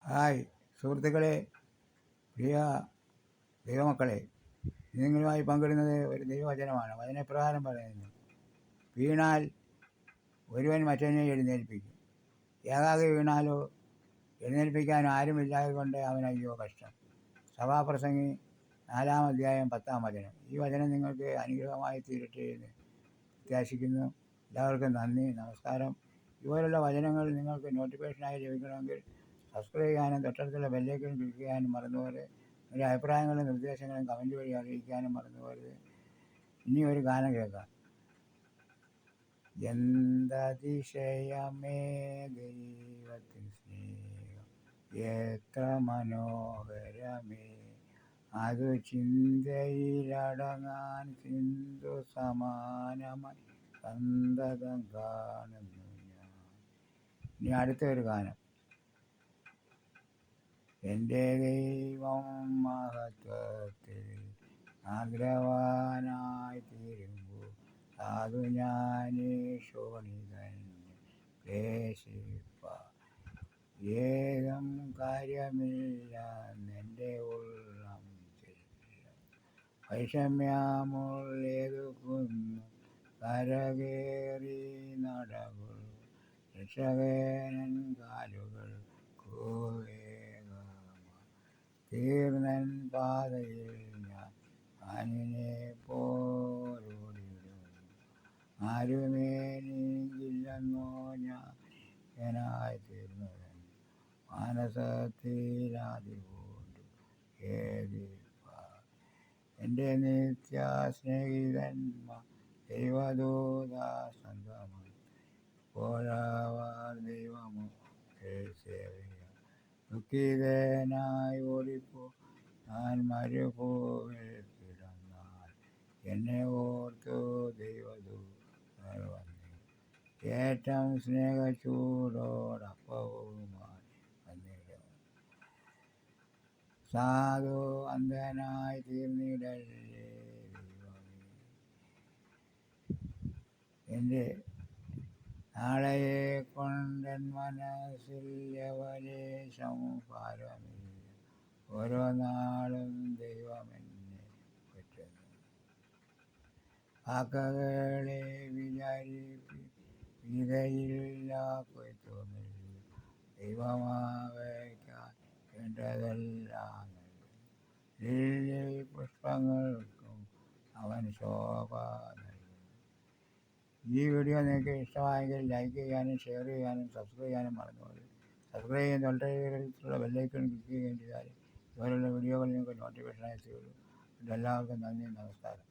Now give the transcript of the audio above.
Hi സുഹൃത്തുക്കളെ, പ്രിയ ദൈവമക്കളെ, നിങ്ങളുമായി പങ്കിടുന്നത് ഒരു ദൈവവചനമാണ്. വചനപ്രകാരം പറയുന്നു, വീണാൽ ഒരുവൻ മറ്റവനെ എഴുന്നേൽപ്പിക്കും. ഏകാകി വീണാലോ എഴുന്നേൽപ്പിക്കാൻ ആരുമില്ലാതെ കൊണ്ട് അവൻ അയ്യോ കഷ്ടം. സഭാപ്രസംഗി 4-ാം അധ്യായം 10-ാം വചനം. ഈ വചനം നിങ്ങൾക്ക് അനുഗ്രഹമായി തീരട്ടെ എന്ന് പ്രത്യാശിക്കുന്നു. എല്ലാവർക്കും നന്ദി, നമസ്കാരം. ഇതുപോലുള്ള വചനങ്ങൾ നിങ്ങൾക്ക് നോട്ടിഫിക്കേഷനായി ലഭിക്കണമെങ്കിൽ സബ്സ്ക്രൈബ് ചെയ്യാനും തൊട്ടടുത്തുള്ള ബെല്ലേക്കും ക്ലിക്ക് ചെയ്യാനും മറന്നുപോകരുത്. നിങ്ങളുടെ അഭിപ്രായങ്ങളും നിർദ്ദേശങ്ങളും കമൻറ്റ് വഴി അറിയിക്കാനും മറന്നുപോകരുത്. ഇനി ഒരു ഗാനം കേൾക്കാം. എന്തതിശയമേ ദൈവത്തിൻ സ്നേഹം, എത്ര മനോഹരമേ അതു ചിന്തയിലടങ്ങാൻ, സിന്ധു സമാനമായി സന്തതം കാണുന്നു ഞാൻ. ഇനി അടുത്ത ഒരു ഗാനം. എൻ്റെ ദൈവം മഹത്വത്തിൽ ആഗ്രഹവാനായി തീരുമ്പോൾ, സാധു ഞാനീ ശോണിതൻ ക്ലേശിപ്പ ഏകം കാര്യമില്ല എൻ്റെ ഉള്ളം ചെല്ലും. വൈഷമ്യമുള്ളേതു കുന്നു കരകേറി നടകൾ, രക്ഷകനൻ കാലുകൾ തീർന്നൻ പാതയിൽ ഞാൻ അനിനെ പോലോടിടും. ആരുമേ നീങ്ങില്ലെന്നോ ഞാനായി തീർന്നവൻ, മാനസത്തിലാതി കൊണ്ടു ഏതിപ്പ എൻ്റെ നിത്യ സ്നേഹിതന്മാർ ദൈവദൂത സംഗമം. പോഴവർ ദൈവമോ സേവയ ദുഃഖിതനായി ഓടിപ്പോ ഞാൻ മരുഭൂവിൽ കിടന്നാൽ, എന്നെ ഓർത്തു ദൈവദൂതർ വന്നു ഏറ്റവും സ്നേഹച്ചൂടോടപ്പവുമായി വന്നിടും. സാധു അന്ധനായി തീർന്നിടല്ലേ ദൈവമേ, എൻ്റെ നാളെയെ കൊണ്ടൻ മനസ്സിൽ യവലേശം ഭാരമില്ല. ഓരോ നാളും ദൈവമെന്നെ പറ്റുന്നു. കാക്കകളെ വിതയില്ല, കൊയ്ത്തുമില്ല, ദൈവമാവയ്ക്കാൻ വേണ്ടതെല്ലാം നൽകും. ലില്ലി പുഷ്പങ്ങൾക്കും അവൻ ശോഭ നൽകും. ഈ വീഡിയോ നിങ്ങൾക്ക് ഇഷ്ടമായെങ്കിൽ ലൈക്ക് ചെയ്യാനും ഷെയർ ചെയ്യാനും സബ്സ്ക്രൈബ് ചെയ്യാനും മറന്നുപോകരുത്. സബ്സ്ക്രൈബ് ചെയ്യുന്ന തൊട്ടടുത്തുള്ള ബെല്ലൈക്കൺ ക്ലിക്ക് ചെയ്യുകയും ചെയ്താൽ ഇതുപോലുള്ള വീഡിയോകൾ നിങ്ങൾക്ക് നോട്ടിഫിക്കേഷനായി എത്തുകയുള്ളൂ. എല്ലാവർക്കും നന്ദി, നമസ്കാരം.